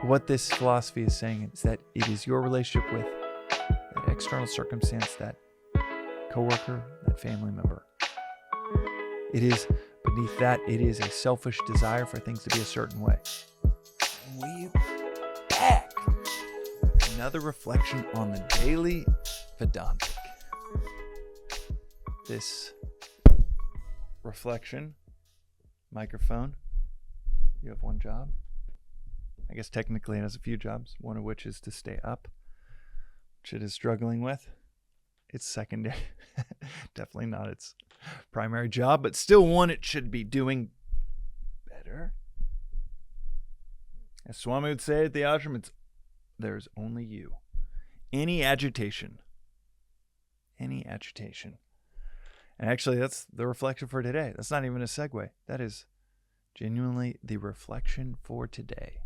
what this philosophy is saying is that it is your relationship with that external circumstance, that coworker, that family member. It is beneath that, it is a selfish desire for things to be a certain way. And we back with another reflection on the daily Vedantic. This reflection, microphone, you have one job. I guess technically it has a few jobs, one of which is to stay up, which it is struggling with. It's secondary, definitely not its primary job, but still one it should be doing better. As Swami would say at the ashram, there's only you. Any agitation. And actually, that's the reflection for today. That's not even a segue. That is genuinely the reflection for today.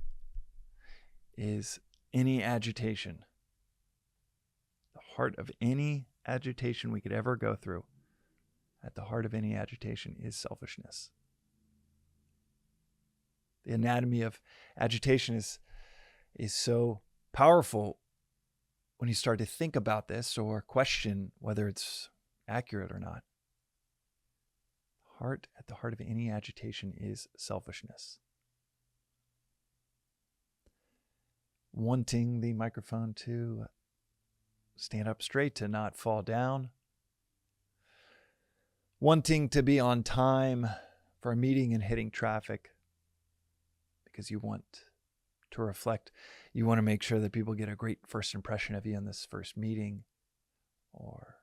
Is any agitation. The heart of any agitation we could ever go through, at the heart of any agitation is selfishness. The anatomy of agitation is so powerful when you start to think about this or question whether it's accurate or not. At the heart of any agitation is selfishness. Wanting the microphone to stand up straight, to not fall down. Wanting to be on time for a meeting and hitting traffic because you want to reflect. You want to make sure that people get a great first impression of you in this first meeting. Or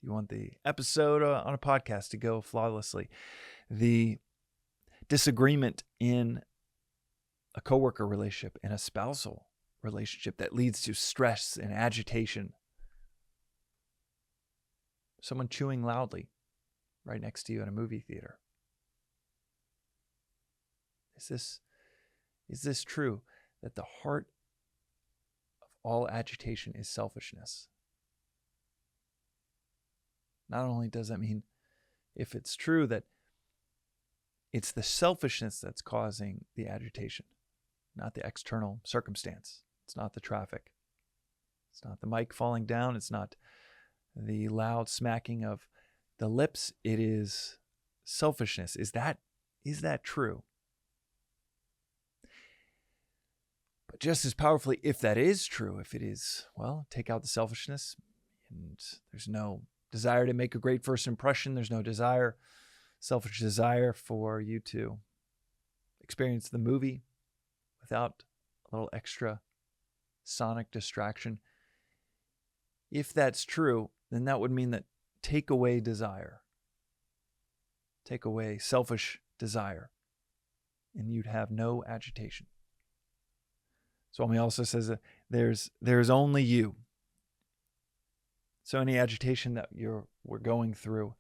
you want the episode on a podcast to go flawlessly. The disagreement in a coworker relationship, in a spousal relationship that leads to stress and agitation. Someone chewing loudly right next to you in a movie theater. Is this true that the heart of all agitation is selfishness? Not only does that mean, if it's true, that it's the selfishness that's causing the agitation, not the external circumstance. It's not the traffic. It's not the mic falling down. It's not the loud smacking of the lips. It is selfishness. Is that true? But just as powerfully, if that is true, if it is, well, take out the selfishness and there's no desire to make a great first impression. There's no selfish desire for you to experience the movie without a little extra sonic distraction. If that's true, then that would mean that take away desire. Take away selfish desire, and you'd have no agitation. Swami also says that there's only you. So any agitation that we're going through,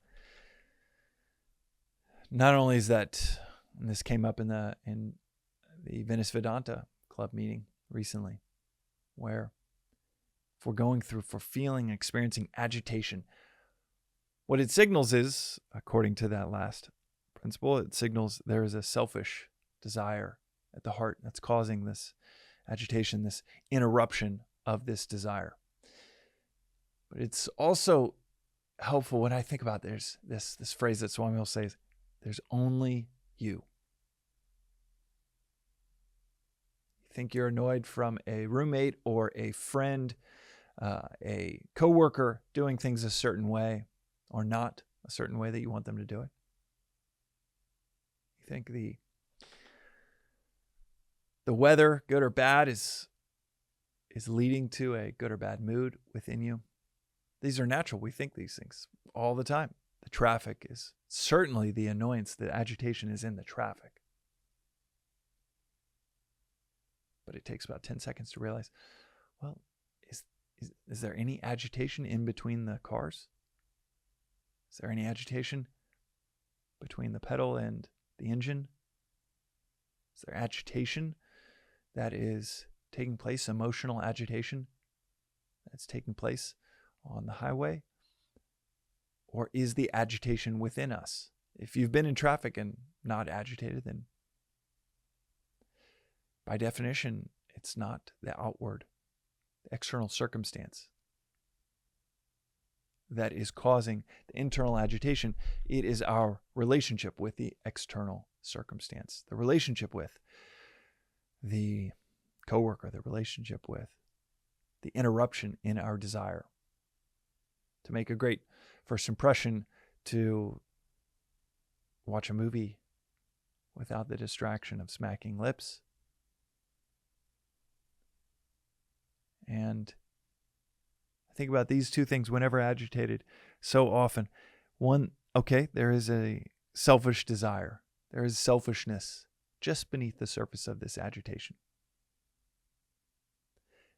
not only is that, and this came up in the Venice Vedanta Club meeting recently, where if we're feeling and experiencing agitation, what it signals is, according to that last principle, it signals there is a selfish desire at the heart that's causing this agitation, this interruption of this desire. But it's also helpful when I think about there's this phrase that Swami will say is, there's only you. You think you're annoyed from a roommate or a friend, a coworker doing things a certain way or not a certain way that you want them to do it. You think the weather, good or bad, is leading to a good or bad mood within you. These are natural. We think these things all the time. The traffic is certainly the annoyance. The agitation is in the traffic. But it takes about 10 seconds to realize, well, is there any agitation in between the cars? Is there any agitation between the pedal and the engine? Is there agitation that is taking place, emotional agitation that's taking place on the highway? Or is the agitation within us? If you've been in traffic and not agitated, then By definition, it's not the outward, the external circumstance that is causing the internal agitation. It is our relationship with the external circumstance, the relationship with the coworker, the relationship with the interruption in our desire to make a great first impression, to watch a movie without the distraction of smacking lips. And I think about these two things whenever agitated so often. One, okay, there is a selfish desire. There is selfishness just beneath the surface of this agitation.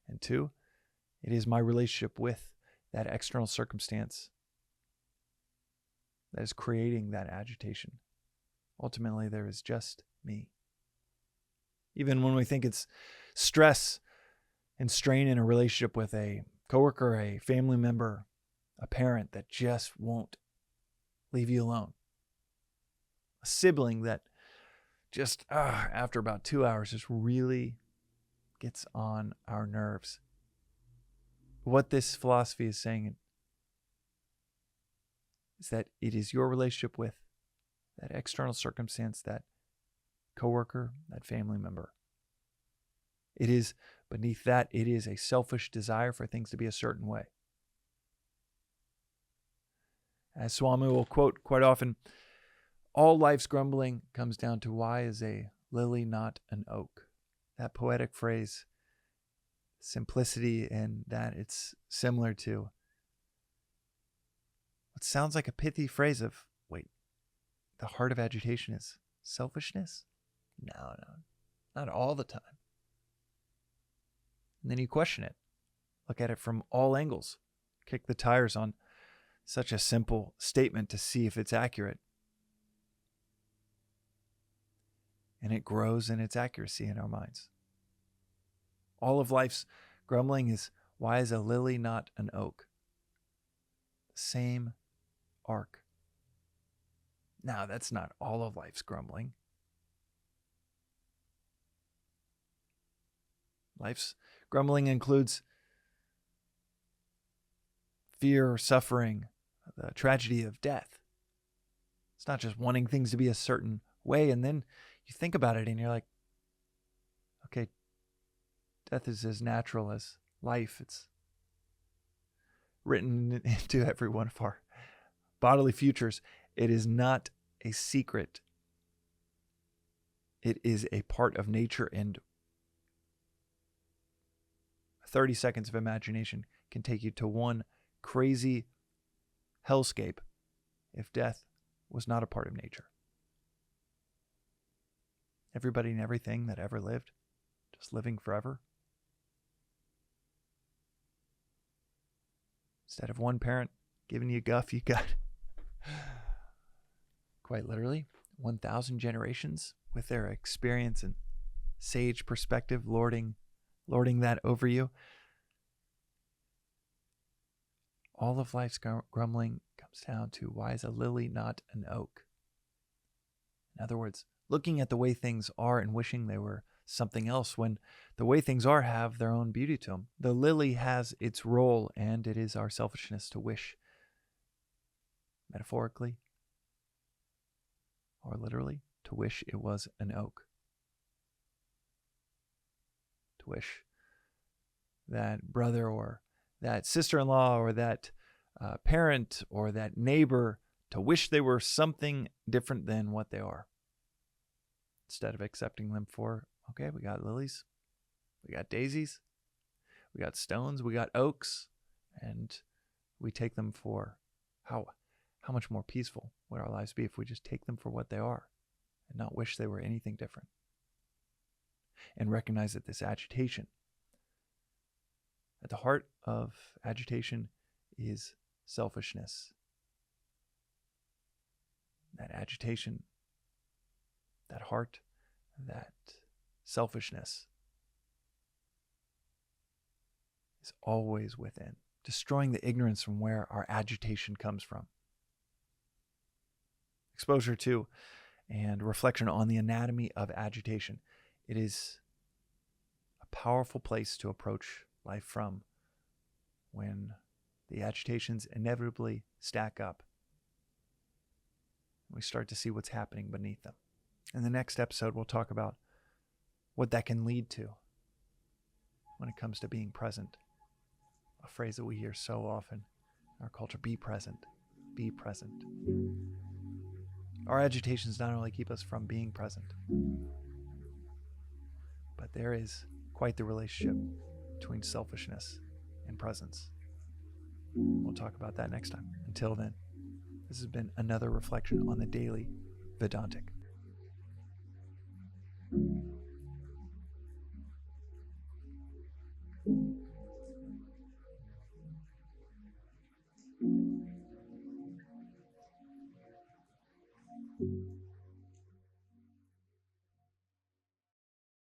And two, it is my relationship with that external circumstance that is creating that agitation. Ultimately, there is just me. Even when we think it's stress and strain in a relationship with a coworker, a family member, a parent that just won't leave you alone, a sibling that just after about 2 hours just really gets on our nerves. What this philosophy is saying is that it is your relationship with that external circumstance, that coworker, that family member. It is beneath that, it is a selfish desire for things to be a certain way. As Swami will quote quite often, all life's grumbling comes down to why is a lily not an oak? That poetic phrase, simplicity, and that it's similar to what sounds like a pithy phrase of, wait, the heart of agitation is selfishness? No, not all the time. And then you question it. Look at it from all angles. Kick the tires on such a simple statement to see if it's accurate. And it grows in its accuracy in our minds. All of life's grumbling is, why is a lily not an oak? The same arc. Now, that's not all of life's grumbling. Life's grumbling includes fear, suffering, the tragedy of death. It's not just wanting things to be a certain way, and then you think about it and you're like, okay, death is as natural as life. It's written into every one of our bodily futures. It is not a secret. It is a part of nature, and 30 seconds of imagination can take you to one crazy hellscape if death was not a part of nature. Everybody and everything that ever lived, just living forever. Instead of one parent giving you guff, you got, quite literally, 1,000 generations with their experience and sage perspective lording that over you. All of life's grumbling comes down to, why is a lily not an oak? In other words, looking at the way things are and wishing they were something else, when the way things are have their own beauty to them. The lily has its role, and it is our selfishness to wish, metaphorically or literally, to wish it was an oak. To wish that brother or that sister-in-law or that parent or that neighbor, to wish they were something different than what they are. Instead of accepting them for, okay, we got lilies, we got daisies, we got stones, we got oaks, and we take them for how much more peaceful would our lives be if we just take them for what they are and not wish they were anything different. And recognize that this agitation, at the heart of agitation is selfishness. That agitation, that heart, that selfishness is always within, destroying the ignorance from where our agitation comes from. Exposure to and reflection on the anatomy of agitation. It is powerful place to approach life from when the agitations inevitably stack up. We start to see what's happening beneath them. In the next episode, we'll talk about what that can lead to when it comes to being present. A phrase that we hear so often in our culture: be present, be present. Our agitations not only keep us from being present, but there is quite the relationship between selfishness and presence. We'll talk about that next time. Until then, this has been another reflection on the Daily Vedantic.